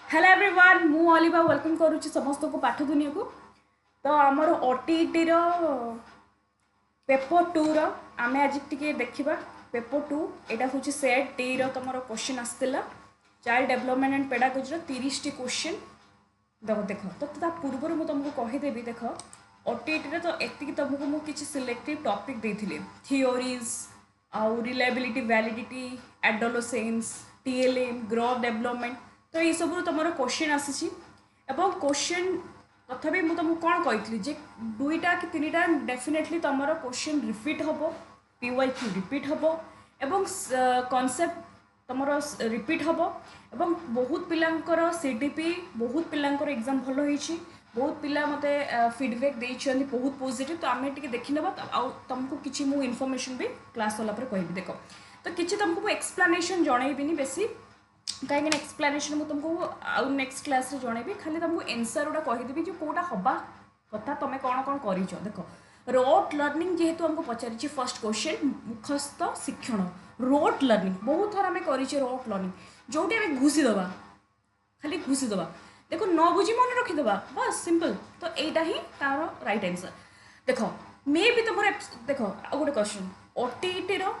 Hello everyone मु अलिबा welcome करुच्ची समस्त को पाठ दुनिया को। तो आमर ओटीटी रो पेपर 2 रो आमे आज टिके देखिबा। पेपर 2 एटा होची सेट डी रो तमरो क्वेश्चन आस्तिला चाइल्ड डेवलपमेंट एंड पेडागोजी रो 30 टी क्वेश्चन देखो तो ता पूर्व मु तुमको कहि देबी। देखो ओटीटी रे तो एतिक तुमको मु किछि सिलेक्टिव टॉपिक देथिले थियोरीज आउ reliability validity adolescence TLM growth development तो ये सब तुम क्वेश्चन आसी क्वेश्चन तथापि मुझे तुमको कौन कही जे दुईटा कि तीन टा डेफिनेटली तुम क्वेश्चन रिपीट हम पीवाईक्यू रिपीट हम एवं कॉन्सेप्ट तुम रिपीट हम एवं बहुत पिलांकर सीडीपी बहुत पिलांकर एग्जाम भल होईछि बहुत पिला मते फीडबैक देइछन्ति बहुत पॉजिटिव। तो आमे टिके देखि नबा आ तुमको किछि मु इन्फॉर्मेशन भी क्लास वाला पर कहबी। देखो तो किछि तुमको एक्सप्लेनेशन जणैबिनी बेसी कहीं एक्सप्लेनेशन मुझे तुमको आउ नेक्स्ट क्लास रे जणैबी खाली तुमको आंसर गुडा कहिदेबी जो कोटा हबा कथा तुम कौन कौन करिछ। देखो रोट लर्निंग जेहेतु हमको पचारि फर्स्ट क्वेश्चन मुखस्थ शिक्षण रोट लर्निंग बहुत थर आम करिछे रोट लर्निंग जोटी आम घुषी दबा खाली घुषी दबा देखो न बुझी मन रखीदबा बस सिंपल। तो यहीटा ही तार राइट आंसर। देखो मे भी तुम देखो आ गोटे क्वेश्चन ओटीटी रो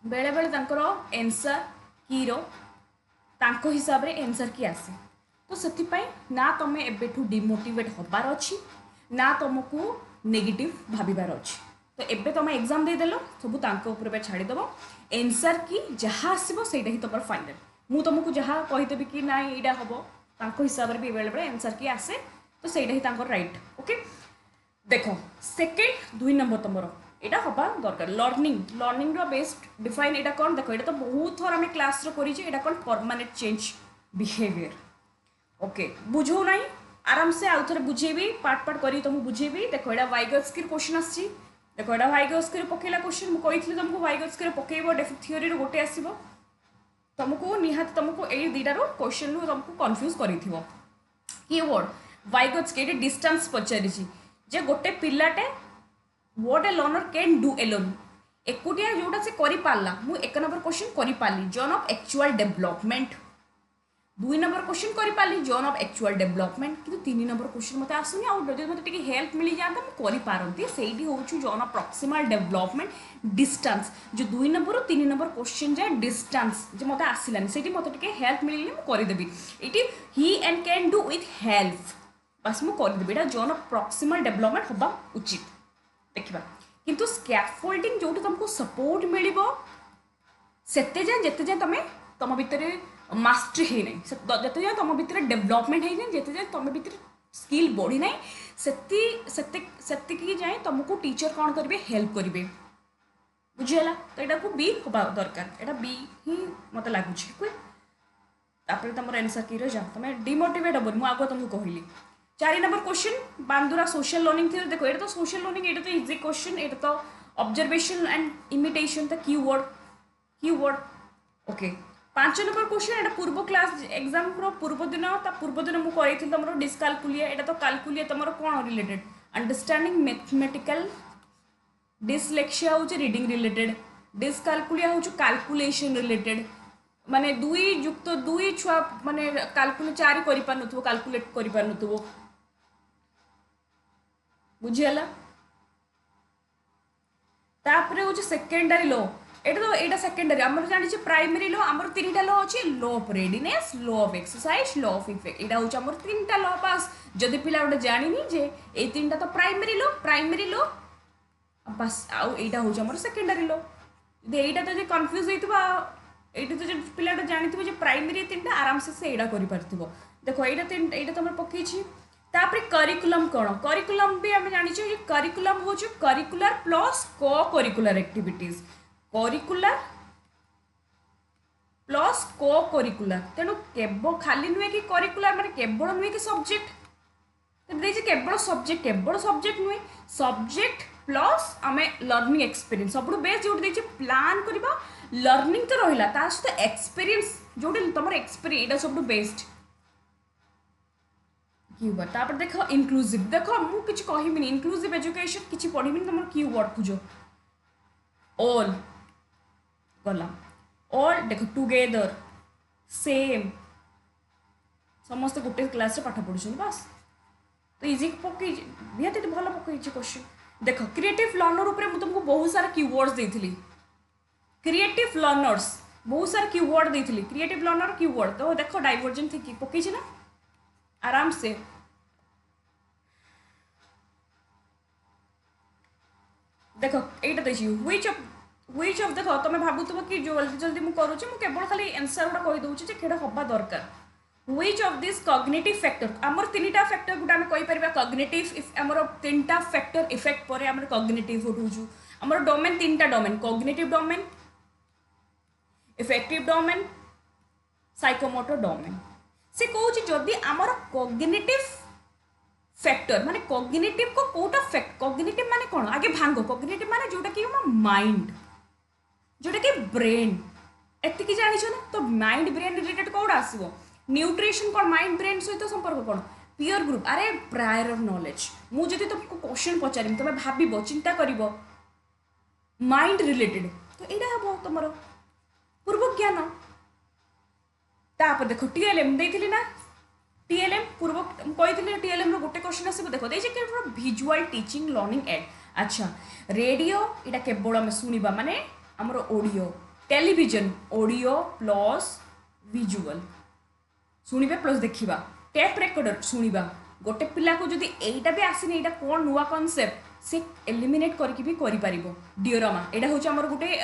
बेले बेले तांकर आंसर की रो तांको हिसाब रे आंसर की आसे तो से ना तुम एबेठू डिमोटिवेट होबार अच्छी ना तुमको नेगेटिव भाबार अच्छी। तो एबे तुम एग्जाम देदेल सब तांको छाड़ीदेव आंसर की जहाँ आसो से ही तुम फाइनल मु तुमको जहाँ कहीदेवी कि ना यहाँ हम तांको हिसाब रे भी बेले बेले आंसर की आसे तो सहीटा ही तांको राइट ओके। देखो सेकेंड 2 नंबर तुम यहाँ हवा दरकार लर्निंग लर्निंग बेस्ट डिफाइन यहाँ कौन देखो ये तो बहुत थर आम क्लास करें कौन परमानेंट चेंज बिहेवियर ओके बुझो ना आराम से आउ थे बुझेबी पार्ट पार्ट कर तुमको बुझेबी। देखो यहाँ वाइगोस्की क्वेश्चन आसी देखो यहाँ वाइगोस्की पकेला क्वेश्चन मुझे कही तुमको वाइगोस्की पकेब थियोरी गोटे आसो तुमको निहाती तुमको यही दुईटार क्वेश्चन रू तुमको कन्फ्यूज कीवर्ड वाइगोस्की डिस्टेंस पचारि जे गोटे पिलाटे what a learner can do alone एकुटिया जोटा से करि पारला मु एक नंबर क्वेश्चन करि पारली zone of actual development 2 number question करि पारली जोन ऑफ एक्चुअल डेवलपमेंट किंतु 3 नंबर क्वेश्चन मते आसुनी आ जदि मते टिके हेल्प मिली जाता मु करि पारंती सेठी होउछु zone of proximal development distance जो 2 नंबर और 3 नंबर क्वेश्चन जे डिस्टेंस जे मते आसिलानी सेठी मते टिके हेल्प मिलिले मु करि देबी इटी he and can do with help बस मु करि देबी एटा जोन ऑफ प्रॉक्सिमल डेवलपमेंट होबा उचित देखा किंतु स्कैफोल्डिंग जो तुमको सपोर्ट मिल सेते जाए जिते जाए तुम तुम भितर मास्टरी है ना जिते जाए तुम भितर डेवलपमेंट है ना जिते जाए तुम भितर स्किल बढ़ी ना से जाए तुमको टीचर कौन करेंगे हेल्प करेंगे बुझीगला। तो यहाँ को बी हवा दरकार यहाँ बी ही मत लगुच तुम आंसर की जा तुम डिमोटिवेट हेबनी मुझे तुमको कहली। 4 number question Bandura social learning थी देखो ये तो सोशल लर्निंग ये तो इजी क्वेश्चन ये तो observation and imitation the keyword okay. 5 number question ये पूर्व क्लास एग्जाम पूर्व दिन मुझे तुम डिस्कालकुलिया ये तो कालकुलिया तुम कौन रिलेटेड अंडरस्टैंडिंग मैथमेटिकल डिसलेक्सिया हूँ रीडिंग रिलेटेड डिस्कालकुलिया हूँ कैलकुलेशन रिलेटेड माने 2 छुआ माने कालकुलेट 4 करि पारनुथबो कैलकुलेट करि पारनुथबो बुझीगला। तापर हूँ सेकेंडरी लॉ एटा तो यहाँ सेकेंडरी आम जानी प्राइमरी लॉ आम 3टा लॉ अच्छी law of readiness law of exercise law of effect यहाँ हूँ आम 3टा लॉ पास जदि पिला गोटे जानी जे ये 3टा तो प्राइमरी लॉ बस आउ यहाँ हूँ आम सेकेंडरी लॉ यहाँ तो कन्फ्यूज होता ये तो जो पिलाटा जानी प्राइमरी 3टा आराम से यहाँ कर देखो यहाँ तुम पकई तापर करिकुलम कौन करिकुलम भी आम जानी करिकुलम हूँ करिकुलर प्लस को करिकुलर एक्टिविटीज करिकुलर प्लस को करिकुलर तेणु केवल खाली नुहे कि करिकुलर माने केवल नुहे कि सब्जेक्ट केवल सब्जेक्ट नुहे सब्जेक्ट प्लस आम लर्निंग एक्सपीरियंस सब बेस्ट जो प्लान करवा लर्निंग तो रहा सहित एक्सपीरियंस जो तुम एक्सपीरियंस यहाँ सब बेस्ट कीवर्ड। तापर देख इनक्लूसिव देखो मुझे कहबी इनक्लूसिव एजुकेशन किसी पढ़ी तुम कीवर्ड खोज ऑल गला ऑल देख टुगेदर सेम समस्त गोटे क्लास पाठ पढ़ुन बस तो इजी पकई निहत भल पकई क्वेश्चन देख क्रिएटिव लर्नर उपर मुझे तुमको बहुत सारा कीवर्ड्स देती क्रिएटिव लर्नर्स बहुत सारा कीवर्ड देती क्रिएटिव लर्नर कीवर्ड तो देख डाइवर्जेंट थी पकई ना आराम से देख এইটা দেখি হুইচ অফ देख तुम भावुव कि जल्दी जल्दी मुझे करुच्ची मुझे केवल खाली आंसर गुड़ा कहीदे कि हवा दरकार which of this cognitive factor आमर तीनटा फैक्टर गुटा आम कहीपर कग्निटिव आमर तीनटा फैक्टर इफेक्ट पर आम कग्निटिव उठू आमर डोमेन तीनटा domain cognitive domain affective domain psychomotor domain से कौन जदि आमर कग्निटिव फैक्टर माने कग्निटिव को कोटा फैक्ट कग्निटिव माने कौन आगे भांग कग्निटिव माने जोटा कि माइंड जोटा कि ब्रेन एतिकी जानिछ ना तो माइंड ब्रेन रिलेटेड कौन आसो न्यूट्रिशन कौन माइंड ब्रेन सहित संपर्क कौन पीयर ग्रुप अरे प्रायर नॉलेज मुझे तुमको क्वेश्चन पचारि तुम भाव चिंता कर माइंड रिलेटेड तो यहाँ हम तुम पूर्व ज्ञान तापर देखो टीएलएम देती ना टीएलएम पूर्व कही टीएलएम रोटे क्वेश्चन आसो देख देखिए विजुअल टीचिंग लर्निंग एड अच्छा रेडियो यहाँ केवल आम शुणा माने आमर audio television audio plus visual शुणा प्लस देखा टेप रेकर्डर शुणा गोटे पिला को जदि एटा भी आसनी यहाँ कौन नुआ कनसेप्ट से एलिमिनेट करके भी करें डिओरामा यहाँ हूँ आमर गोटे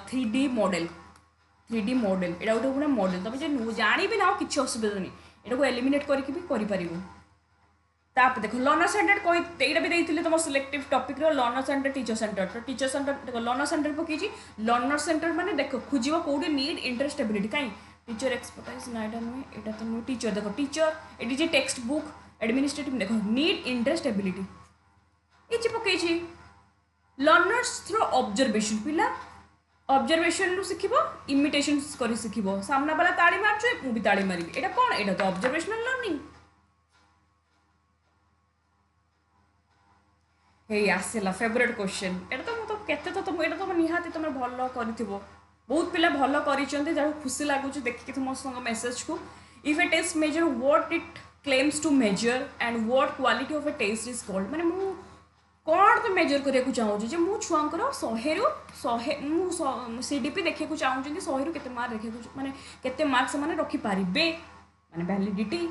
3D मॉडल यहाँ गोटे पूरा मॉडल तुम जानी भी ना कि असुविधा नहीं यहाँ को एलिमिनेट करके भी करें तापर देख लर्नर सेंटर कही यहाँ भी देते तुम selective topic learner centre teacher centre तो टीचर सेंटर देख लर्नर सेंटर पकई लर्नर सेंटर माने देख खोज कौटे नीड इंटरेस्ट एबिलिटी कहीं टीचर एक्सपर्टाइज ना यहाँ नुहे यहाँ तो नुहे टीचर देख टीचर ये टेक्स्ट बुक एडमिनिस्ट्रेटिव देख नीड इंटरेस्ट एबिलिटी ये पकई लर्नर्स थ्रू ऑब्जर्वेशन पिला ऑब्जर्वेशन रु शिखिबो इमिटेशन करी शिखिबो सामना वाला ताली मारछे मु भी ताली मारिबी एटा कोन एटा तो ऑब्जर्वेशनल लर्निंग हे आसेला फेवरेट क्वेश्चन एटा तो मु तो केते तो तुम एटा तो निहाती तुम भलो करिथिबो बहुत पिला भलो करिचंती जा खुशी लागुछ देखि तुम संग मेसेज को if a test measure what it claims to measure and what quality of a test is called माने मु कौन तो मेजर करने चाहूँ मु छुआंकर 100 सीडीपी देखा चाहूँ 100 रु केते मार्क देखा माने केते मार्क से रखिपारे माने validity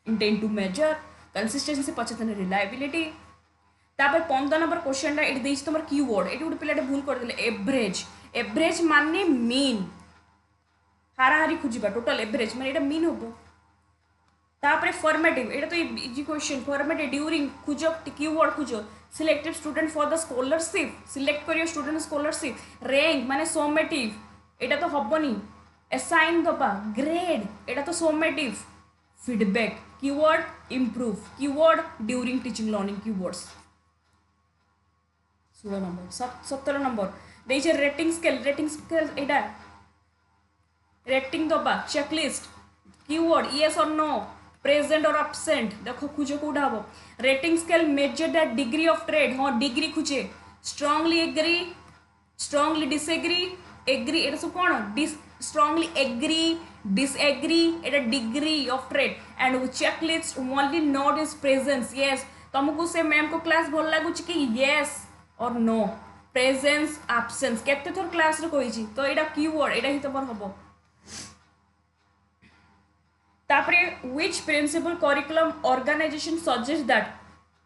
intent to measure consistency पचतन रिलायबिलिटी तापर 15 नंबर क्वेश्चन ये तुम कीवर्ड ये गोटे पिला भूल करदे एवरेज एवरेज माने मीन हाराहारी खोजा टोटल एवरेज माने मीन हम तापर फॉर्मेटिव ये तो इजी क्वेश्चन फॉर्मेटिव ड्यूरिंग खोज कीवर्ड खोज selected student for the scholarship select करियो स्टूडेंट स्कॉलरशिप रैंक माने सोमेटिव ये तो हेनी असाइन दबा ग्रेड ये तो summative feedback keyword improve keyword during teaching learning keywords 16 number 17 number देखिए रेटिंग स्केल एटा रेटिंग दबा चेकलिस्ट कीवर्ड येस और नो प्रेजेंट और absent देखो खोजे कौटा हम rating scale measure the degree of trade हाँ डिग्री खोजे strongly agree strongly disagree agree ये सब कौन स्ट्रांगली एग्री डिसएग्री ये degree of trade and checklist only not is presence yes तुमको से मैम को क्लास भल लगुच कि यस और नो प्रेजेंस absence केते थोर क्लास रे कहिछि तो एटा कीवर्ड एटा ही तमर हबो तापरे which principal curriculum organization suggests that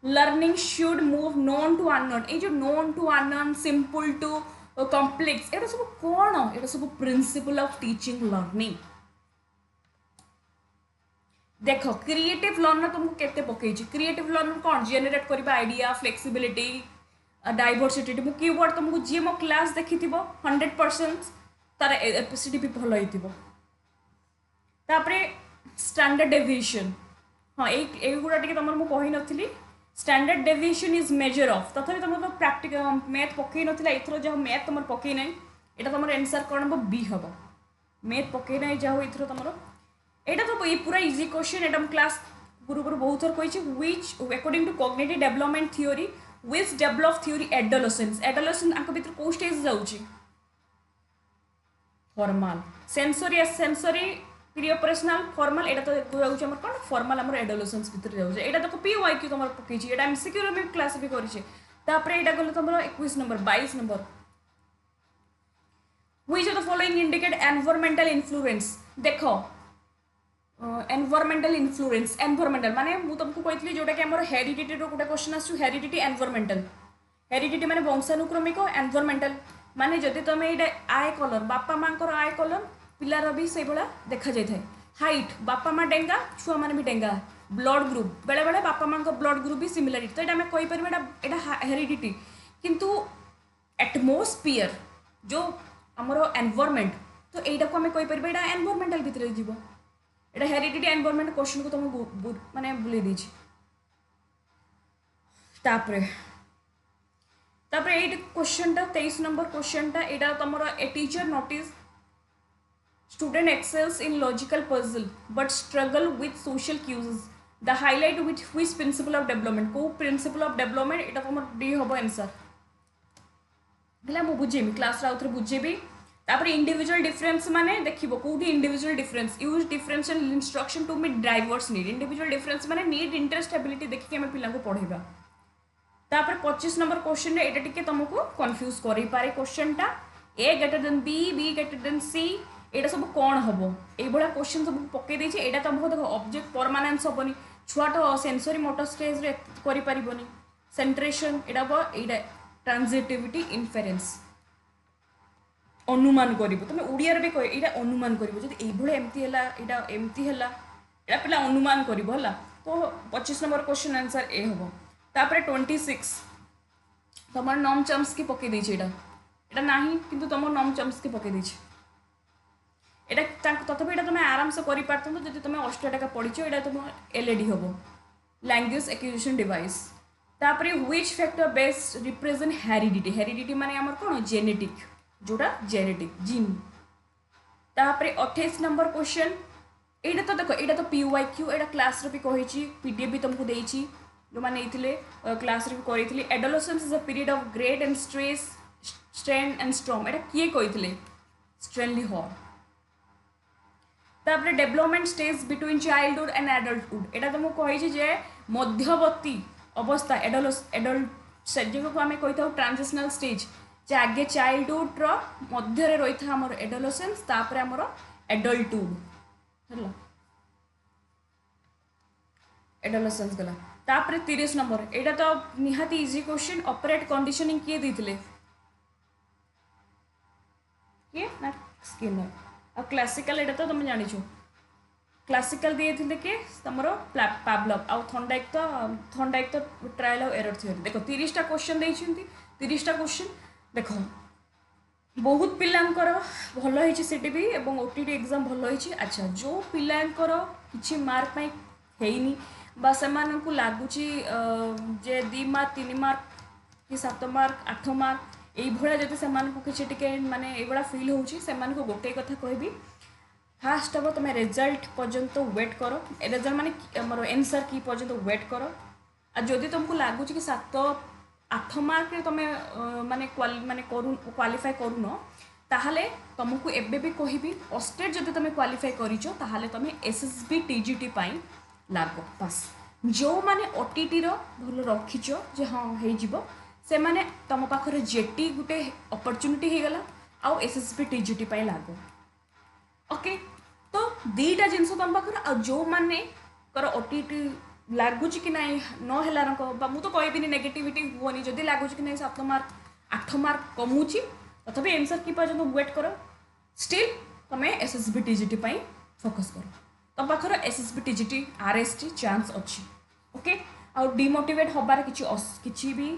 learning should move known to unknown ये जो known to unknown simple to complex ये सब कौन ये सब principle of teaching learning देख क्रिएटिव लर्नर तुमको केते पकई क्रिएटिव लर्नर कौन जेनेरेट करबा आइडिया फ्लेक्सिबिलिटी डाइवर्सिटी मु कीवर्ड तुमको जी मो क्लास देखि 100% तार एपिसिटी भी भल होइतिबो तापरे स्टैंडर्ड डेविएशन हाँ युवा टी तुम मुझे कही नी standard deviation is measure of तथापि तुम तो प्रैक्टिकल मैथ पकई ना एथर जहाँ मैथ तुम पकई ना यहाँ तुम आंसर कौन हम बी हम मैथ पकई ना जहाँ एथर तुम यहाँ तो ये पूरा इजी क्वेश्चन यहाँ क्लास पूर्व बहुत थर कही which according to cognitive development theory which develop theory adolescence adolescence आंक भीतर को स्टेज जाऊँगी formal sensory pre operational formal एटा तो जाउछ हमर कोन फॉर्मल हमर एडोलेसेंस भीतर जाउछ एटा तो पी वाई क्यू तमर पकेछि एटा एमसीक्यू रे मैं क्लासिफाई करिछि तापर एटा गलो तमर 21 number 22 number which of the following indicate environmental influence देखो एनवायरमेंटल इन्फ्लुएंस एनवायरमेंटल माने मु तुमको कहतली जोटा कि हमर हेरिडिटी रो गोटे क्वेश्चन आसु हेरिडिटी एनवायरमेंटल हेरिडिटी माने वंशानुक्रमिक एनवायरमेंटल माने जदि तुम ये आय कलर बापा माँ आय कलर पिलार भी से भाया देखा जाए हाइट बापा माँ डेंगा छुआ मैंने भी डेंगा ब्लड ग्रुप बेले बेले बापा माँ ब्लड ग्रुप भी सिमिलारिटी तो ये कहीपर हेरिडिटी किंतु एटमोस्फियर जो आमर एनवायरमेंट तो यहीटा को आम कहीपर एनवायरमेंटल भितर जीव ये हेरिडिटी एनवायरमेंट क्वेश्चन को तुम माने बुले दीची तापरे ये क्वेश्चन 23 नंबर क्वेश्चन यहाँ तुम a teacher notice student excels in logical puzzle but struggle with social cues the highlight with which principle of development को प्रिंसिपल ऑफ डेवलपमेंट यहाँ तुम डी हम आंसर है मुझे बुझेबी क्लास आउे बुझेबी तापर इंडिविजुअल डिफरेंस माने देखिबो कोठी individual difference use differential instruction to meet diverse need individual difference माने नीड इंटरेस्ट एबिलिटी देखिए आम पिला पढ़ेगा तापर 25 नंबर क्वेश्चन रे एटा टिके तुमको कंफ्यूज करि पारे क्वेश्चन टा a greater than b greater than c एटा सब कोन हबो ए बडा क्वेश्चन सब पके देछि एटा तुमको देखो ऑब्जेक्ट परमानेंस हबनी छुआ तो सेंसरी मोटर स्टेज रे करि परिबोनी सेंट्रेशन एटा बो एटा ट्रांजिटिविटी इन्फेरेंस अनुमान करिवो तुम ओडिया रे भी कह एटा अनुमान करिवो जदि ए भळे एम्ति हला एटा पिला अनुमान करिवो हला तो 25 नंबर क्वेश्चन आंसर ए हबो तापर 26 तुम नॉम चम्स की पके देछि एटा नाही किंतु तुम नॉम चम्स की पके देछि एटा तथापि एटा तुम आराम से करि पारतंतो जदि तुम 8 टाका पढिछो एटा तुम एलईडी हबो लैंग्वेज एक्विजिशन डिवाइस तापर which factor based represent heredity heredity माने हमर कोन जेनेटिक जोटा जेनेटिक जीन तापर 28 नंबर क्वेश्चन एटा तो देखो एटा तो पीवाईक्यू एटा क्लास रे भी कहिछि पीडीएफ भी तुमको देछि जो मैंने क्लास रे करी adolescence is a period of great and stress strain and storm एटा किए कही स्ट्रेनली हॉल तापर development stage between childhood and adulthood एटा तुमको कही जे मध्यवर्ती अवस्था एडल्ट स्टेज को आम कही था ट्रांजिशनल स्टेज जे आगे चाइल्डहुड रो मध्य रही था आमर एडोलेसेंस तापर आमर एडल्टहुड है एडोलेसेंस गला तापर 30 नंबर एटा तो निहाती इजी क्वेश्चन ऑपरेट कंडीशनिंग किए देथिले किए ना स्किनर आ क्लासिकल एटा तो तुम जानि छो क्लासिकल दिए थिले के तमरो पावलव आ थॉर्नडाइक तो ट्रायल ऑफ एरर थ्योरी देखो 30 टा क्वेश्चन देइछंती 30 टा क्वेश्चन देखो बहुत पिलांकर भल होइछि सीटीबी एवं ओटीटी एग्जाम भल होइछि अच्छा जो पिलांकर किछि मार्क पाई हेइनी बा सेमानकु लागुची जे 2 मार्क 3 मार्क कि 7 मार्क 8 मार्क यही भाया जब सेमानकु किछि टिके माने एबडा फील होउछि सेमानकु गोटे कथा कहबी फास्ट अब तुम रिजल्ट पर्यंत वेट करो रिजल्ट माने हमर आंसर की पर्यंत वेट करो आ जदि तुमको लागुची कि 7-8 मार्क रे तुम माने क्वालिफाई करूनो ताहले तुमको एबे भी कहबी स्टेट जदि तुम क्वालिफाई करिचो ताहले तुम एसएसबी टीजीटी पाई लागो पास जो माने ओटीटी रो भल रखिचो जे हाँ हे जीवो से माने तुम पाखरे जेटी गुटे अपॉर्चुनिटी हे गला आ एसएसबी टीजीटी पाई लागो ओके तो दीटा जिनस तुम पाखरे आ जो माने कर ओटीटी लागुच कि नहीं न हेलारक मु तो कहबिनी नेगेटिविटी हुवनी जदि लागुच कि नहीं 7 मार्क 8 मार्क कमुची तथापि आंसर की पर्यंत वेट करो स्टिल तुम एसएसबी टीजीटी पाई फोकस करो तुम पाखर एसएसबी टीजीटी आरएसटी चांस अच्छी ओके आ डिमोटिवेट हबार किछि भी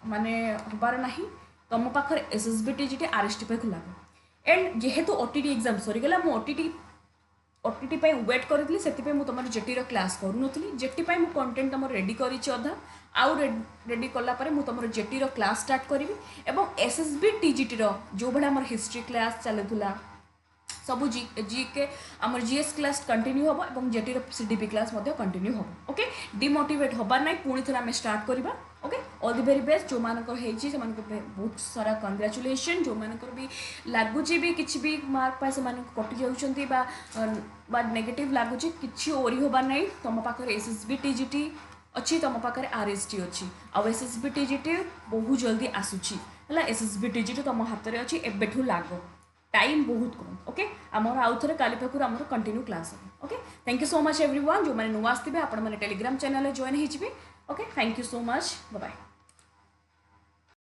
माने हबार नाही तुम पाखर एसएसबी टीजीटी आरएसटी पे लागो एंड जेहेतु ओटीटी एग्जाम सरी गला मु ओटीटी पाई वेट करथली सेति पे मु तमर जेटी रो क्लास करू नथली जेटी पाई मु कंटेंट तमर रेडी करिछि अधा आउ रेडी कला परे मु तमर जेटी रो क्लास स्टार्ट करिवि एवं एसएसबी टीजीटी रो जो बडा हमर हिस्ट्री क्लास चलुथुला सब जीके आमर जीएस क्लास कंटिन्यू हम और जेटी सीडीपी क्लास कंटिन्यू हम ओके डिमोटिवेट हबार ना पुणी थे आम स्टार्ट करवा okay all the very best जो मानकर हेची से मानको बहुत सारा कंग्रेचुलेशन जो मानकर भी लागुची भी किछि भी मार्क पाए से मानको कटि जाउछंती बा नेगेटिव लागुची किछि ओरी होबा नै तम पाखरे एसएसबी टीजीटी अच्छी तुम पाखे आरएसटी अच्छी आउ एसएसबी टीजीटी बहुत जल्दी आसूची है एसएसबी टीजीटी तुम हाथ में अच्छी एबेठू लाग टाइम बहुत कम ओके आमर आउ थे काली पाखु आम कंटिन्यू क्लास हम okay thank you so much everyone जो मैंने नुआ आसते आप टेलीग्राम चैनल जॉइन होइए okay thank you so much bye.